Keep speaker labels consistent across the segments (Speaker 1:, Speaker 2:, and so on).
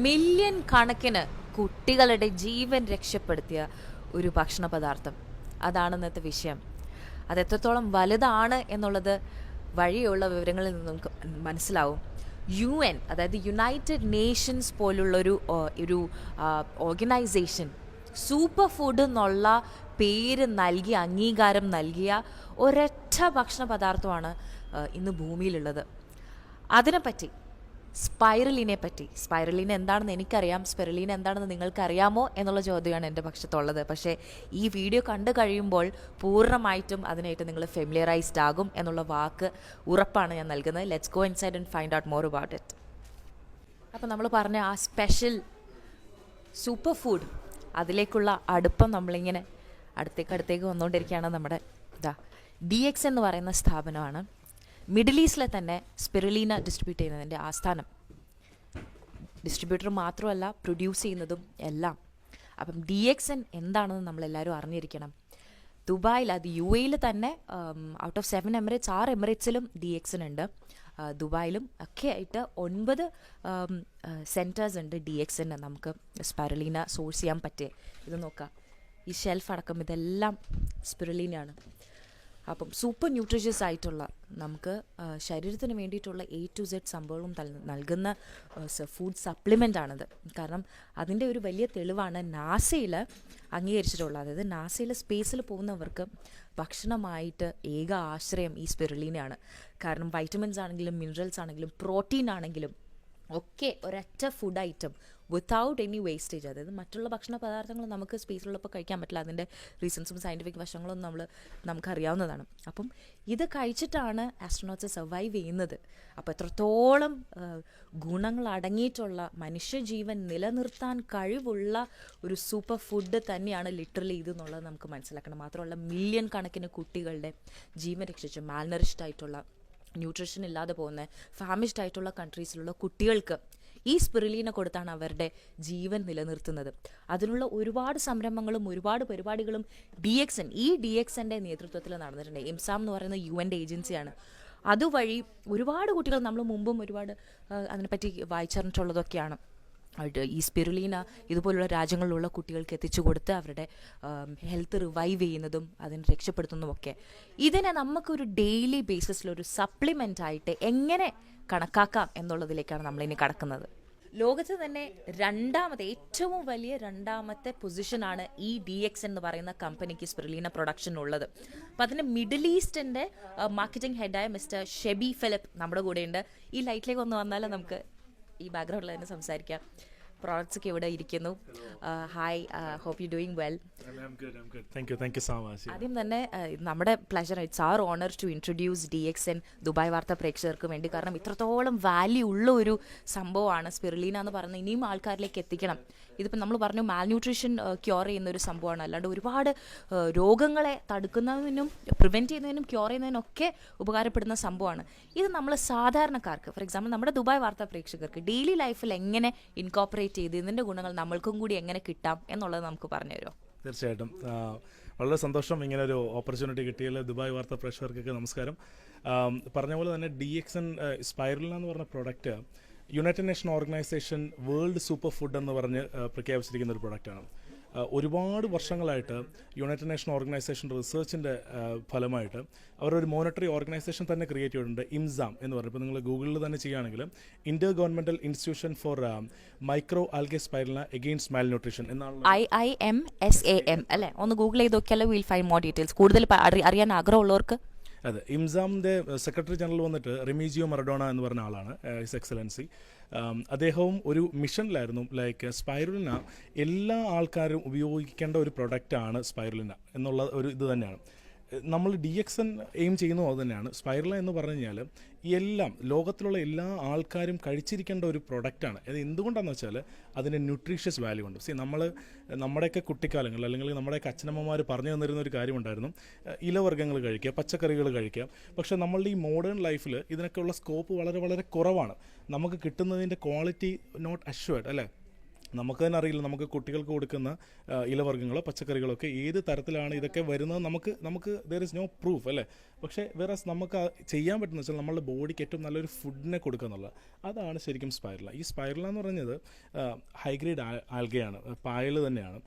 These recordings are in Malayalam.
Speaker 1: മില്യൺ കണക്കിന് കുട്ടികളുടെ ജീവൻ രക്ഷപ്പെടുത്തിയ ഒരു ഭക്ഷണ പദാർത്ഥം. അതാണ് ഇന്നത്തെ വിഷയം. അത് എത്രത്തോളം വലുതാണ് എന്നുള്ളത് വഴിയുള്ള വിവരങ്ങളിൽ നിന്ന് നമുക്ക് മനസ്സിലാവും. UN, അതായത് യുണൈറ്റഡ് നേഷൻസ് പോലുള്ളൊരു ഒരു ഓർഗനൈസേഷൻ സൂപ്പർ ഫുഡ് എന്നുള്ള പേര് നൽകി അംഗീകാരം നൽകിയ ഒരൊറ്റ ഭക്ഷണ പദാർത്ഥമാണ് ഇന്ന് ഭൂമിയിലുള്ളത്. അതിനെപ്പറ്റി സ്പൈറലിന എന്താണെന്ന് എനിക്കറിയാം, സ്പെറലീന എന്താണെന്ന് നിങ്ങൾക്കറിയാമോ എന്നുള്ള ചോദ്യമാണ് എൻ്റെ പക്ഷത്തുള്ളത്. പക്ഷേ ഈ വീഡിയോ കണ്ടു കഴിയുമ്പോൾ പൂർണ്ണമായിട്ടും അതിനായിട്ട് നിങ്ങൾ ഫെമിലിയറൈസ്ഡ് ആകും എന്നുള്ള വാക്ക് ഉറപ്പാണ് ഞാൻ നൽകുന്നത്. Let's go inside and find out more about it. അപ്പോൾ നമ്മൾ പറഞ്ഞ ആ സ്പെഷ്യൽ സൂപ്പർ ഫുഡ്, അതിലേക്കുള്ള അടുപ്പം നമ്മളിങ്ങനെ അടുത്തേക്ക് വന്നുകൊണ്ടിരിക്കുകയാണ്. നമ്മുടെ DX എന്ന് പറയുന്ന സ്ഥാപനമാണ് മിഡിൽ ഈസ്റ്റിലെ തന്നെ സ്പിറുലീന ഡിസ്ട്രിബ്യൂട്ട് ചെയ്യുന്നതിൻ്റെ ആസ്ഥാനം. ഡിസ്ട്രിബ്യൂട്ടർ മാത്രമല്ല, പ്രൊഡ്യൂസ് ചെയ്യുന്നതും എല്ലാം. അപ്പം DXN എന്താണെന്ന് നമ്മളെല്ലാവരും അറിഞ്ഞിരിക്കണം. ദുബായിൽ, അത് UAE തന്നെ ഔട്ട് ഓഫ് 7 എമിറേറ്റ്സ് 6 എമിറേറ്റ്സിലും DXN ഉണ്ട്. ദുബായിലും ഒക്കെ ആയിട്ട് 9 സെൻറ്റേഴ്സ് ഉണ്ട് DXN. നമുക്ക് സ്പൈറലീന സോഴ്സ് ചെയ്യാൻ പറ്റിയ ഇത് നോക്കാം. ഈ ഷെൽഫ് അടക്കം ഇതെല്ലാം സ്പിറുലീനയാണ്. അപ്പം സൂപ്പർ ന്യൂട്രീഷ്യസ് ആയിട്ടുള്ള, നമുക്ക് ശരീരത്തിന് വേണ്ടിയിട്ടുള്ള A to Z സംഭവവും നൽകുന്ന ഫുഡ് സപ്ലിമെൻ്റ് ആണിത്. കാരണം അതിൻ്റെ ഒരു വലിയ തെളിവാണ് നാസയിൽ അംഗീകരിച്ചിട്ടുള്ളത്. അതായത് നാസയിൽ സ്പേസിൽ പോകുന്നവർക്ക് ഭക്ഷണമായിട്ട് ഏക ആശ്രയം ഈ സ്പിറുലീനയാണ്. കാരണം വൈറ്റമിൻസ് ആണെങ്കിലും മിനറൽസ് ആണെങ്കിലും പ്രോട്ടീൻ ആണെങ്കിലും ഒക്കെ ഒരൊറ്റ food item without any wastage. അതായത് മറ്റുള്ള ഭക്ഷണ പദാർത്ഥങ്ങൾ നമുക്ക് സ്പേസിലുള്ളപ്പോൾ കഴിക്കാൻ പറ്റില്ല. അതിൻ്റെ റീസൺസും സയൻറ്റിഫിക് വശങ്ങളും നമുക്കറിയാവുന്നതാണ്. അപ്പം ഇത് കഴിച്ചിട്ടാണ് ആസ്ട്രോനോട്ട്സ് സർവൈവ് ചെയ്യുന്നത്. അപ്പോൾ എത്രത്തോളം ഗുണങ്ങൾ അടങ്ങിയിട്ടുള്ള, മനുഷ്യജീവൻ നിലനിർത്താൻ കഴിവുള്ള ഒരു സൂപ്പർ ഫുഡ് തന്നെയാണ് ലിറ്ററലി ഇതെന്നുള്ളത് നമുക്ക് മനസ്സിലാക്കണം. മാത്രമല്ല മില്യൺ കണക്കിന് കുട്ടികളുടെ ജീവൻ രക്ഷിച്ച്, മാൽനറിഷ്ഡ് ആയിട്ടുള്ള, ന്യൂട്രീഷൻ ഇല്ലാതെ പോകുന്ന, ഫാമിഷ്ഡ് ആയിട്ടുള്ള കൺട്രീസിലുള്ള കുട്ടികൾക്ക് ഈ സ്പിറുലീന കൊടുത്താണ് അവരുടെ ജീവൻ നിലനിർത്തുന്നത്. അതിനുള്ള ഒരുപാട് സംരംഭങ്ങളും ഒരുപാട് പരിപാടികളും DXNൻ്റെ നേതൃത്വത്തിൽ നടന്നിട്ടുണ്ട്. IMSAM എന്ന് പറയുന്ന UN ഏജൻസിയാണ്. അതുവഴി ഒരുപാട് കുട്ടികൾ, നമ്മൾ മുമ്പും ഒരുപാട് അതിനെപ്പറ്റി വായിച്ചറിഞ്ഞിട്ടുള്ളതൊക്കെയാണ്. ഈ സ്പിറുലീന ഇതുപോലുള്ള രാജ്യങ്ങളിലുള്ള കുട്ടികൾക്ക് എത്തിച്ചു കൊടുത്ത് അവരുടെ ഹെൽത്ത് റിവൈവ് ചെയ്യുന്നതും അതിനെ രക്ഷപ്പെടുത്തുന്നതുമൊക്കെ. ഇതിനെ നമുക്കൊരു ഡെയിലി ബേസിസിലൊരു സപ്ലിമെൻ്റ് ആയിട്ട് എങ്ങനെ കണക്കാക്കാം എന്നുള്ളതിലേക്കാണ് നമ്മളിനി കടക്കുന്നത്. ലോകത്ത് തന്നെ ഏറ്റവും വലിയ രണ്ടാമത്തെ പൊസിഷനാണ് ഈ DXN എന്ന് പറയുന്ന കമ്പനിക്ക് സ്പിറുലീന പ്രൊഡക്ഷൻ ഉള്ളത്. അപ്പം അതിന് മിഡിൽ ഈസ്റ്റിൻ്റെ മാർക്കറ്റിംഗ് ഹെഡായ മിസ്റ്റർ ഷെബി ഫിലിപ്പ് നമ്മുടെ കൂടെയുണ്ട്. ഈ ലൈറ്റിലേക്ക് ഒന്ന് വന്നാൽ നമുക്ക് ഈ ബാക്ക്ഗ്രൗണ്ടിൽ തന്നെ സംസാരിക്കാം. പ്രോഡക്ട്സ് ഒക്കെ ഇവിടെ ഇരിക്കുന്നു. Hi, hope you doing well. ആദ്യം തന്നെ നമ്മുടെ pleasure, it's our honour to introduce DXN Dubai വാർത്ത പ്രേക്ഷകർക്ക് വേണ്ടി. കാരണം ഇത്രത്തോളം വാല്യൂ ഉള്ള ഒരു സംഭവമാണ് സ്പിറുലീന എന്ന് പറയുന്നത്. ഇനിയും ആൾക്കാരിലേക്ക് എത്തിക്കണം. ഇതിപ്പോൾ നമ്മൾ പറഞ്ഞു മാൽന്യൂട്രീഷൻ ക്യൂർ ചെയ്യുന്ന ഒരു സംഭവമാണ്. അല്ലാണ്ട് ഒരുപാട് രോഗങ്ങളെ തടുക്കുന്നതിനും പ്രിവെൻറ്റ് ചെയ്യുന്നതിനും ക്യൂർ ചെയ്യുന്നതിനും ഒക്കെ ഉപകാരപ്പെടുന്ന സംഭവമാണ്. ഇത് നമ്മൾ സാധാരണക്കാർക്ക്, ഫോർ എക്സാമ്പിൾ നമ്മുടെ ദുബായ് വാർത്താ പ്രേക്ഷകർക്ക് ഡെയിലി ലൈഫിൽ എങ്ങനെ ഇൻകോപ്പറേറ്റ് ചെയ്ത് ഇതിൻ്റെ ഗുണങ്ങൾ നമ്മൾക്കും കൂടി എങ്ങനെ കിട്ടാം എന്നുള്ളത് നമുക്ക് പറഞ്ഞു തരുമോ?
Speaker 2: തീർച്ചയായിട്ടും. വളരെ സന്തോഷം ഇങ്ങനെ ഒരു ഓപ്പർച്യൂണിറ്റി കിട്ടിയതിൽ. ദുബായ് വാർത്താ പ്രേക്ഷകർക്കൊക്കെ നമസ്കാരം. പറഞ്ഞ പോലെ തന്നെ DXN സ്പൈറലിന എന്ന് പറഞ്ഞ product United nation organisation world super food എന്ന് പറഞ്ഞ് പ്രഖ്യാപിച്ചിരിക്കുന്ന ഒരു പ്രൊഡക്റ്റാണ്. ഒരുപാട് വർഷങ്ങളായിട്ട് യുണൈറ്റഡ് നേഷൻ ഓർഗനൈസേഷൻ റിസർച്ചിൻ്റെ ഫലമായിട്ട് അവരൊരു മോണിറ്ററി ഓർഗനൈസേഷൻ തന്നെ ക്രിയേറ്റ് ചെയ്തിട്ടുണ്ട്, IMSAM എന്ന് പറഞ്ഞു. ഇപ്പോൾ നിങ്ങൾ ഗൂഗിളിൽ തന്നെ ചെയ്യുകയാണെങ്കിൽ Inter governmental institution for micro algae spirulina against Mal nutrition എന്നാണ്.
Speaker 1: IIMSAM അല്ലേ? ഒന്ന് ഗൂഗിൾ ചെയ്ത് നോക്കിയാൽ വിൽ ഫൈൻഡ് മോർ ഡീറ്റെയിൽസ്. കൂടുതൽ അറിയാൻ ആഗ്രഹമുള്ളവർക്ക്.
Speaker 2: അതെ, IMSAമിൻ്റെ സെക്രട്ടറി ജനറൽ വന്നിട്ട് റിമീജിയോ മറഡോണ എന്ന് പറഞ്ഞ ആളാണ്, ഹിസ് എക്സലൻസി. അദ്ദേഹവും ഒരു മിഷനിലായിരുന്നു, ലൈക്ക് സ്പൈറുലിന എല്ലാ ആൾക്കാരും ഉപയോഗിക്കേണ്ട ഒരു പ്രൊഡക്റ്റാണ് സ്പൈറുലിന എന്നുള്ള ഒരു ഇത് തന്നെയാണ്. നമ്മൾ DXN എയിം ചെയ്യുന്നതും അത് തന്നെയാണ്. സ്പൈറുലിന എന്ന് പറഞ്ഞു കഴിഞ്ഞാൽ എല്ലാം ലോകത്തിലുള്ള എല്ലാ ആൾക്കാരും കഴിച്ചിരിക്കേണ്ട ഒരു പ്രൊഡക്റ്റാണ്. അത് എന്തുകൊണ്ടാണെന്ന് വെച്ചാൽ അതിൻ്റെ ന്യൂട്രീഷ്യസ് വാല്യൂ ഉണ്ട്. നമ്മുടെയൊക്കെ കുട്ടിക്കാലങ്ങളിൽ അല്ലെങ്കിൽ നമ്മുടെയൊക്കെ അച്ഛനമ്മമാർ പറഞ്ഞു തന്നിരുന്ന ഒരു കാര്യമുണ്ടായിരുന്നു, ഇലവർഗ്ഗങ്ങൾ കഴിക്കുക, പച്ചക്കറികൾ കഴിക്കുക. പക്ഷേ നമ്മളുടെ ഈ മോഡേൺ ലൈഫിൽ ഇതിനൊക്കെയുള്ള സ്കോപ്പ് വളരെ വളരെ കുറവാണ്. നമുക്ക് കിട്ടുന്നതിൻ്റെ ക്വാളിറ്റി നോട്ട് അഷ്വേർഡ് അല്ലേ? നമുക്ക് തന്നെ അറിയില്ല നമുക്ക് കുട്ടികൾക്ക് കൊടുക്കുന്ന ഇലവർഗ്ഗങ്ങളോ പച്ചക്കറികളോ ഒക്കെ ഏത് തരത്തിലാണ് ഇതൊക്കെ വരുന്നത്. നമുക്ക് ദർ ഇസ് നോ പ്രൂഫ് അല്ലേ? പക്ഷേ വേറെ നമുക്ക് ചെയ്യാൻ പറ്റുന്ന വെച്ചാൽ നമ്മളുടെ ബോഡിക്ക് ഏറ്റവും നല്ലൊരു ഫുഡിനെ കൊടുക്കുക എന്നുള്ളത്. അതാണ് ശരിക്കും സ്പൈറുല. ഈ സ്പൈറുല എന്ന് പറഞ്ഞത് ഹൈഗ്രേഡ് ആൽഗയാണ്, പായൽ തന്നെയാണ്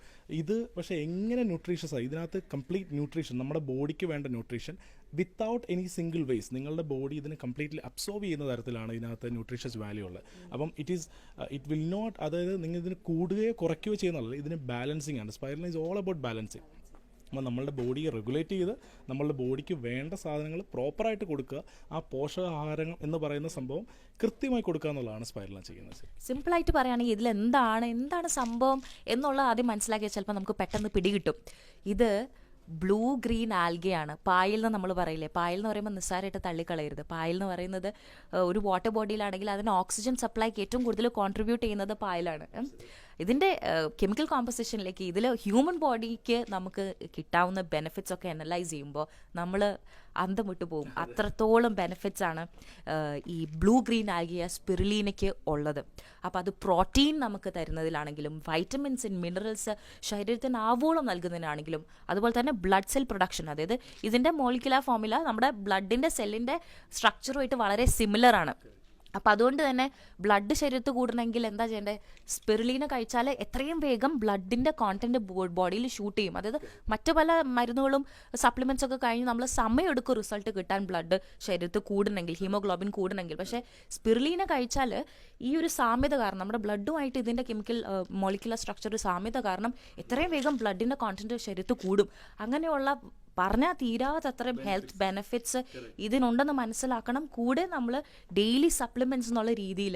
Speaker 2: ഇത്. പക്ഷേ എങ്ങനെ ന്യൂട്രീഷ്യസ് ആയി ഇതിനകത്ത് കംപ്ലീറ്റ് ന്യൂട്രീഷൻ, നമ്മുടെ ബോഡിക്ക് വേണ്ട nutrition without any single waste നിങ്ങളുടെ ബോഡി ഇതിനെ കംപ്ലീറ്റ്ലി അബ്സോർബ് ചെയ്യുന്ന തരത്തിലാണ് ഇതിനകത്ത് ന്യൂട്രീഷ്യസ് വാല്യൂ ഉള്ളത്. അപ്പം ഇറ്റ് വിൽ നോട്ട്, അതായത് നിങ്ങൾ ഇതിന് കൂടുകയോ കുറയ്ക്കുകയോ ചെയ്യുന്നതല്ല, ഇതിന് ബാലൻസിങ് ആണ്. സ്പൈറുല ഈസ് ഓൾ അബൌട്ട് ബാലൻസിങ്. അപ്പോൾ നമ്മളുടെ ബോഡിയെ റെഗുലേറ്റ് ചെയ്ത് നമ്മളുടെ ബോഡിക്ക് വേണ്ട സാധനങ്ങൾ പ്രോപ്പറായിട്ട് കൊടുക്കുക, ആ പോഷകാഹാരം എന്ന് പറയുന്ന സംഭവം കൃത്യമായി കൊടുക്കുക എന്നുള്ളതാണ് സ്പൈറുല ചെയ്യുന്നത്.
Speaker 1: സിമ്പിളായിട്ട് പറയുകയാണെങ്കിൽ ഇതിൽ എന്താണ് സംഭവം എന്നുള്ളത് ആദ്യം മനസ്സിലാക്കിയാൽ ചിലപ്പോൾ നമുക്ക് പെട്ടെന്ന് പിടികിട്ടും. ഇത് ബ്ലൂ ഗ്രീൻ ആൽഗയാണ്. പായൽ എന്ന് നമ്മൾ പറയില്ലേ, പായൽ എന്ന് പറയുമ്പോൾ നിസ്സാരമായിട്ട് തള്ളിക്കളയരുത്. പായൽ എന്ന് പറയുന്നത് ഒരു വാട്ടർ ബോഡിയിലാണെങ്കിൽ അതിന് ഓക്സിജൻ സപ്ലൈക്ക് ഏറ്റവും കൂടുതൽ കോൺട്രിബ്യൂട്ട് ചെയ്യുന്നത് പായലാണ്. ഇതിൻ്റെ കെമിക്കൽ കോമ്പസിഷനിലേക്ക് ഇതിൽ ഹ്യൂമൻ ബോഡിക്ക് നമുക്ക് കിട്ടാവുന്ന ബെനിഫിറ്റ്സ് ഒക്കെ അനലൈസ് ചെയ്യുമ്പോൾ നമ്മൾ അന്തം വിട്ടു പോകും. അത്രത്തോളം ബെനിഫിറ്റ്സ് ആണ് ഈ ബ്ലൂ ഗ്രീൻ ആൽഗിയ സ്പിരുലീനയ്ക്ക് ഉള്ളത്. അപ്പോൾ അത് പ്രോട്ടീൻ നമുക്ക് തരുന്നതിലാണെങ്കിലും വൈറ്റമിൻസ് മിനറൽസ് ശരീരത്തിന് ആവോളം നൽകുന്നതിനാണെങ്കിലും അതുപോലെ തന്നെ ബ്ലഡ് സെൽ പ്രൊഡക്ഷൻ, അതായത് ഇതിൻ്റെ മോളിക്കുലർ ഫോർമുല നമ്മുടെ ബ്ലഡിൻ്റെ സെല്ലിൻ്റെ സ്ട്രക്ചറുമായിട്ട് വളരെ സിമിലർ ആണ്. അപ്പോൾ അതുകൊണ്ട് തന്നെ ബ്ലഡ് ശരീരത്ത് കൂടണമെങ്കിൽ എന്താ ചെയ്യേണ്ടത്, സ്പിരുലീന കഴിച്ചാൽ എത്രയും വേഗം ബ്ലഡിൻ്റെ കോണ്ടന്റ് ബോഡിയിൽ ഷൂട്ട് ചെയ്യും. അതായത് മറ്റു പല മരുന്നുകളും സപ്ലിമെൻറ്റ്സ് ഒക്കെ കഴിഞ്ഞ് നമ്മൾ സമയമെടുക്കും റിസൾട്ട് കിട്ടാൻ ബ്ലഡ് ശരീരത്ത് കൂടണമെങ്കിൽ, ഹീമോഗ്ലോബിൻ കൂടണമെങ്കിൽ. പക്ഷേ സ്പിരുലീന കഴിച്ചാൽ ഈ ഒരു സാമ്യത കാരണം നമ്മുടെ ബ്ലഡുമായിട്ട് ഇതിൻ്റെ കെമിക്കൽ മോളിക്കുലർ സ്ട്രക്ചർ സാമ്യത കാരണം എത്രയും വേഗം ബ്ലഡിൻ്റെ കോണ്ടന്റ് ശരീരത്ത് കൂടും. അങ്ങനെയുള്ള പറഞ്ഞാൽ തീരാത്തത്രയും ഹെൽത്ത് ബെനിഫിറ്റ്സ് ഇതിനുണ്ടെന്ന് മനസ്സിലാക്കണം. കൂടെ നമ്മൾ ഡെയിലി സപ്ലിമെൻറ്റ്സ് എന്നുള്ള രീതിയിൽ,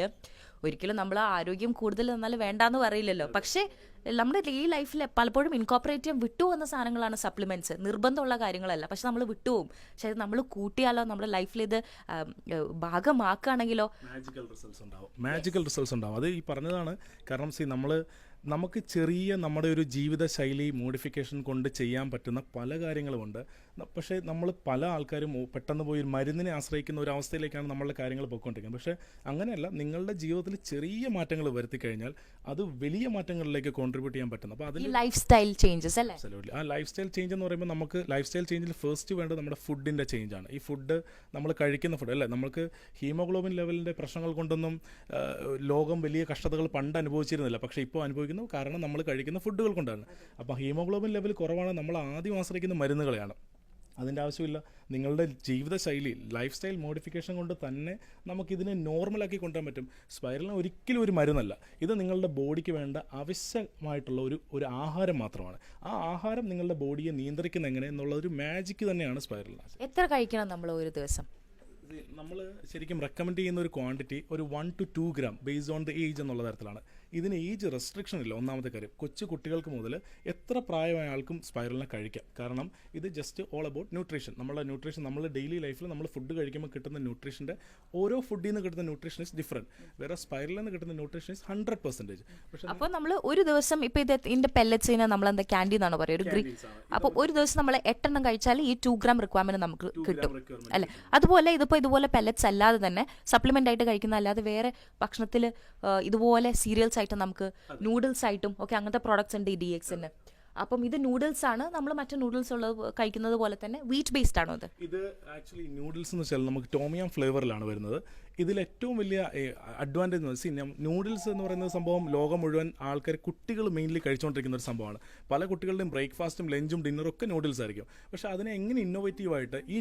Speaker 1: ഒരിക്കലും നമ്മൾ ആരോഗ്യം കൂടുതൽ തന്നാൽ വേണ്ടാന്ന് പറയില്ലല്ലോ, പക്ഷേ നമ്മുടെ ഡെയിലി ലൈഫിൽ പലപ്പോഴും ഇൻകോപ്പറേറ്റ് ചെയ്യാൻ വിട്ടുപോകുന്ന സാധനങ്ങളാണ് സപ്ലിമെൻറ്റ്സ്. നിർബന്ധമുള്ള കാര്യങ്ങളല്ല, പക്ഷെ നമ്മൾ വിട്ടുപോകും. പക്ഷേ അത് നമ്മൾ കൂട്ടിയാലോ, നമ്മുടെ ലൈഫിൽ ഇത് ഭാഗമാക്കുകയാണെങ്കിലോ
Speaker 2: മാജിക്കൽ റിസൾട്ട്സ് ഉണ്ടാവും. അത് ഈ പറഞ്ഞതാണ്. കാരണം നമുക്ക് ചെറിയ നമ്മുടെ ഒരു ജീവിത ശൈലി മോഡിഫിക്കേഷൻ കൊണ്ട് ചെയ്യാൻ പറ്റുന്ന പല കാര്യങ്ങളുമുണ്ട്. പക്ഷേ നമ്മൾ പല ആൾക്കാരും പെട്ടെന്ന് പോയി മരുന്നിനെ ആശ്രയിക്കുന്ന ഒരു അവസ്ഥയിലേക്കാണ് നമ്മളുടെ കാര്യങ്ങൾ പോയിക്കൊണ്ടിരിക്കുന്നത്. പക്ഷേ അങ്ങനെയല്ല, നിങ്ങളുടെ ജീവിതത്തിൽ ചെറിയ മാറ്റങ്ങൾ വരുത്തി കഴിഞ്ഞാൽ അത് വലിയ മാറ്റങ്ങളിലേക്ക് കോൺട്രിബ്യൂട്ട് ചെയ്യാൻ പറ്റുന്നു. അപ്പോൾ അതിൽ
Speaker 1: ലൈഫ് സ്റ്റൈൽ ചേഞ്ചസ് അല്ലേ?
Speaker 2: ആ ലൈഫ് സ്റ്റൈൽ ചേഞ്ച് എന്ന് പറയുമ്പോൾ നമുക്ക് ലൈഫ് സ്റ്റൈൽ ചേഞ്ചിൽ ഫസ്റ്റ് വേണ്ടത് നമ്മുടെ ഫുഡിൻ്റെ ചേഞ്ചാണ്. ഈ ഫുഡ്, നമ്മൾ കഴിക്കുന്ന ഫുഡ് അല്ലേ, നമുക്ക് ഹീമോഗ്ലോബിൻ ലെവലിൻ്റെ പ്രശ്നങ്ങൾ കൊണ്ടൊന്നും ലോകം വലിയ കഷ്ടതകൾ പണ്ട് അനുഭവിച്ചിരുന്നില്ല. പക്ഷേ ഇപ്പോൾ അനുഭവിക്കുന്നത് കാരണം നമ്മൾ കഴിക്കുന്ന ഫുഡുകൾ കൊണ്ടാണ്. അപ്പോൾ ഹീമോഗ്ലോബിൻ ലെവൽ കുറവാണ്, നമ്മൾ ആദ്യം ആശ്രയിക്കുന്ന മരുന്നുകളെയാണ്. അതിൻ്റെ ആവശ്യമില്ല. നിങ്ങളുടെ ജീവിതശൈലി ലൈഫ് സ്റ്റൈൽ മോഡിഫിക്കേഷൻ കൊണ്ട് തന്നെ നമുക്കിതിനെ നോർമലാക്കി കൊണ്ടുവരാൻ പറ്റും. സ്പൈറുല ഒരിക്കലും ഒരു മരുന്നല്ല. ഇത് നിങ്ങളുടെ ബോഡിക്ക് വേണ്ട ആവശ്യമായിട്ടുള്ള ഒരു ആഹാരം മാത്രമാണ്. ആ ആഹാരം നിങ്ങളുടെ ബോഡിയെ നിയന്ത്രിക്കുന്ന എങ്ങനെ എന്നുള്ള ഒരു മാജിക്ക് തന്നെയാണ് സ്പൈറുല.
Speaker 1: എത്ര കഴിക്കണം നമ്മൾ ഒരു ദിവസം?
Speaker 2: നമ്മൾ ശരിക്കും റെക്കമെൻഡ് ചെയ്യുന്ന ഒരു ക്വാണ്ടിറ്റി ഒരു 1 to 2 gram based on the age എന്നുള്ള തരത്തിലാണ്. ഇതിന് ഏജ് റെസ്ട്രിക്ഷൻ ഇല്ല. ഒന്നാമത്തെ കാര്യം, കൊച്ചു കുട്ടികൾക്ക് മുതൽ എത്ര പ്രായമായ ആൾക്കും സ്പൈറുലിനെ കഴിക്കാം. കാരണം ഇത് ജസ്റ്റ് ഓൾ അബൌട്ട് ന്യൂട്രീഷൻ. നമ്മൾ ഡെയിലി ലൈഫിൽ നമ്മൾ ഫുഡ് കഴിക്കുമ്പോൾ കിട്ടുന്ന ന്യൂട്രീഷൻ്റെ ഓരോ ഫുഡിൽ നിന്ന് കിട്ടുന്ന ന്യൂട്രീഷൻ ഇസ് ഡിഫറെൻറ്റ്. വേറെ സ്പൈറുലിൽ നിന്ന് കിട്ടുന്ന ന്യൂട്രീഷൻ ഇസ് 100%. പക്ഷേ
Speaker 1: അപ്പോൾ നമ്മൾ ഒരു ദിവസം ഇപ്പോൾ ഇതിൻ്റെ പെല്ലറ്റ്സിന് നമ്മൾ എന്താ ക്യാൻഡി എന്നാണ് പറയുക, ഒരു ഗ്രീൻ. അപ്പോൾ ഒരു ദിവസം നമ്മൾ 8 എണ്ണം കഴിച്ചാൽ ഈ 2 gram റിക്വയർമെൻറ്റ് നമുക്ക് കിട്ടും അല്ലേ? അതുപോലെ ഇതുപോലെ പെല്ലറ്റ്സ് അല്ലാതെ തന്നെ സപ്ലിമെൻ്റ് ആയിട്ട് കഴിക്കുന്ന അല്ലാതെ വേറെ ഭക്ഷണത്തിൽ ഇതുപോലെ സീരിയൽസ് ആയിട്ട് നമുക്ക് നൂഡിൽസ് ആയിട്ടും ഒക്കെ അങ്ങനത്തെ പ്രോഡക്ട്സ് ഉണ്ട് ഈ DXന്. അപ്പം ഇത് നൂഡിൽസ് ആണ്, നമ്മൾ മറ്റു നൂഡിൽസ് ഉള്ളത് കഴിക്കുന്നത് പോലെ തന്നെ വീറ്റ് ബേസ്ഡ് ആണോ?
Speaker 2: ഇത് ആക്ച്വലി നൂഡിൽസ് എന്ന് വെച്ചാൽ നമുക്ക് ടോമിയം ഫ്ലേവറിലാണ് വരുന്നത്. ഇതിൽ ഏറ്റവും വലിയ അഡ്വാൻറ്റേജ് എന്ന് വെച്ചാൽ നൂഡിൽസ് എന്ന് പറയുന്ന സംഭവം ലോകം മുഴുവൻ ആൾക്കാർ, കുട്ടികൾ മെയിൻലി കഴിച്ചുകൊണ്ടിരിക്കുന്ന ഒരു സംഭവമാണ്. പല കുട്ടികളുടെയും ബ്രേക്ക്ഫാസ്റ്റും ലഞ്ചും ഡിന്നറും ഒക്കെ നൂഡിൽസ് ആയിരിക്കും. പക്ഷേ അതിനെ എങ്ങനെ ഇന്നോവേറ്റീവായിട്ട് ഈ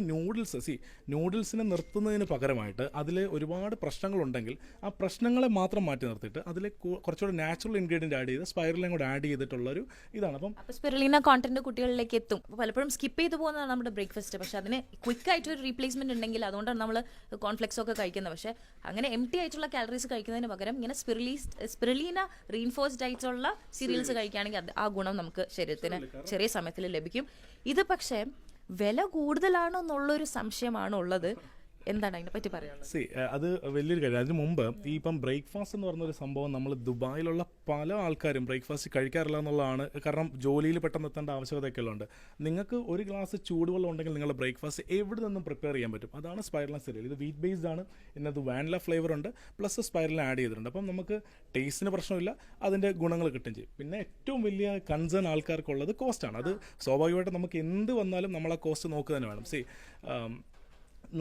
Speaker 2: നൂഡിൽസിനെ നിർത്തുന്നതിന് പകരമായിട്ട് അതിൽ ഒരുപാട് പ്രശ്നങ്ങളുണ്ടെങ്കിൽ ആ പ്രശ്നങ്ങളെ മാത്രം മാറ്റി നിർത്തിയിട്ട് അതിൽ കുറച്ചുകൂടെ നാച്ചുറൽ ഇൻഗ്രീഡിയൻറ്റ് ആഡ് ചെയ്ത് സ്പൈറുലിനെ കൂടെ ആഡ് ചെയ്തിട്ടുള്ളൊരു ഇതാണ്. അപ്പം
Speaker 1: സ്പിരുലിന കോണ്ടന്റ് കുട്ടികളിലേക്ക് എത്തും. പലപ്പോഴും സ്കിപ്പ് ചെയ്ത് പോകുന്നതാണ് നമ്മുടെ ബ്രേക്ക്ഫാസ്റ്റ്. പക്ഷെ അതിന് ക്വിക്ക് ആയിട്ട് ഒരു റീപ്ലേസ്മെന്റ് ഉണ്ടെങ്കിൽ അതുകൊണ്ടാണ് നമ്മൾ കോൺഫ്ലെക്സ് ഒക്കെ കഴിക്കുന്നത്. പക്ഷെ അങ്ങനെ എംപ്റ്റി ആയിട്ടുള്ള കാലറീസ് കഴിക്കുന്നതിന് പകരം ഇങ്ങനെ സ്പിരുലീന റീൻഫോഴ്സ്ഡ് ആയിട്ടുള്ള സീരിയൽസ് കഴിക്കുകയാണെങ്കിൽ ആ ഗുണം നമുക്ക് ശരീരത്തിന് ചെറിയ സമയത്തിൽ ലഭിക്കും. ഇത് പക്ഷേ വില കൂടുതലാണോ എന്നുള്ളൊരു സംശയമാണ് ഉള്ളത്. എന്താണ് അതിനെപ്പറ്റി പറയാനുള്ളത്?
Speaker 2: അത് വലിയൊരു കാര്യം. അതിന് മുമ്പ് ഈ ഇപ്പം ബ്രേക്ക്ഫാസ്റ്റ് എന്ന് പറഞ്ഞൊരു സംഭവം നമ്മൾ ദുബായിലുള്ള പല ആൾക്കാരും ബ്രേക്ക്ഫാസ്റ്റ് കഴിക്കാറില്ല എന്നുള്ളതാണ്. കാരണം ജോലിയിൽ പെട്ടെന്ന് എത്തേണ്ട ആവശ്യകതയൊക്കെ ഉള്ളതുകൊണ്ട് നിങ്ങൾക്ക് ഒരു ഗ്ലാസ് ചൂടുവെള്ളം ഉണ്ടെങ്കിൽ നിങ്ങളുടെ ബ്രേക്ക്ഫാസ്റ്റ് എവിടെ നിന്നും പ്രിപ്പയർ ചെയ്യാൻ പറ്റും. അതാണ് സ്പൈറൽ സിറിയൽ. ഇത് വീറ്റ് ബേസ്ഡ് ആണ്, ഇതിനകത്ത് വാനില ഫ്ലേവർ ഉണ്ട്, പ്ലസ് സ്പൈറലിന് ആഡ് ചെയ്തിട്ടുണ്ട്. അപ്പം നമുക്ക് ടേസ്റ്റിന് പ്രശ്നമില്ല, അതിൻ്റെ ഗുണങ്ങൾ കിട്ടും ചെയ്യും. പിന്നെ ഏറ്റവും വലിയ കൺസേൺ ആൾക്കാർക്കുള്ളത് കോസ്റ്റാണ്. അത് സ്വാഭാവികമായിട്ട് നമുക്ക് എന്ത് വന്നാലും നമ്മൾ ആ കോസ്റ്റ് നോക്കുക തന്നെ വേണം.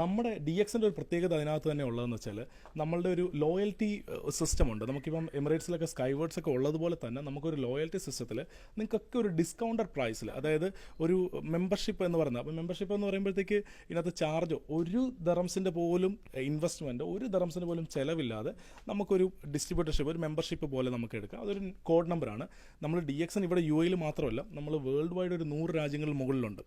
Speaker 2: നമ്മുടെ DXൻ്റെ ഒരു പ്രത്യേകത അതിനകത്ത് തന്നെ ഉള്ളതെന്ന് വെച്ചാൽ നമ്മളുടെ ഒരു ലോയൽറ്റി സിസ്റ്റം ഉണ്ട്. നമുക്കിപ്പം എമിറേറ്റ്സിലൊക്കെ സ്കൈവേർഡ്സ് ഒക്കെ ഉള്ളതുപോലെ തന്നെ നമുക്കൊരു ലോയൽറ്റി സിസ്റ്റത്തിൽ നിങ്ങൾക്കൊക്കെ ഒരു ഡിസ്കൗണ്ടഡ് പ്രൈസിൽ, അതായത് ഒരു മെമ്പർഷിപ്പ് എന്ന് പറയുന്നത്. അപ്പോൾ മെമ്പർഷിപ്പ് എന്ന് പറയുമ്പോഴത്തേക്ക് ഇതിനകത്ത് ചാർജോ ഒരു ദറംസിൻ്റെ പോലും ഇൻവെസ്റ്റ്മെൻറ്റോ ഒരു ദറംസിന് പോലും ചിലവില്ലാതെ നമുക്കൊരു ഡിസ്ട്രിബ്യൂട്ടർഷിപ്പ്, ഒരു മെമ്പർഷിപ്പ് പോലെ നമുക്ക് എടുക്കാം. അതൊരു കോഡ് നമ്പറാണ്. നമ്മൾ DXN ഇവിടെ UAE മാത്രമല്ല, നമ്മൾ വേൾഡ് വൈഡ് ഒരു 100 രാജ്യങ്ങളിൽ മുകളിലുണ്ട്.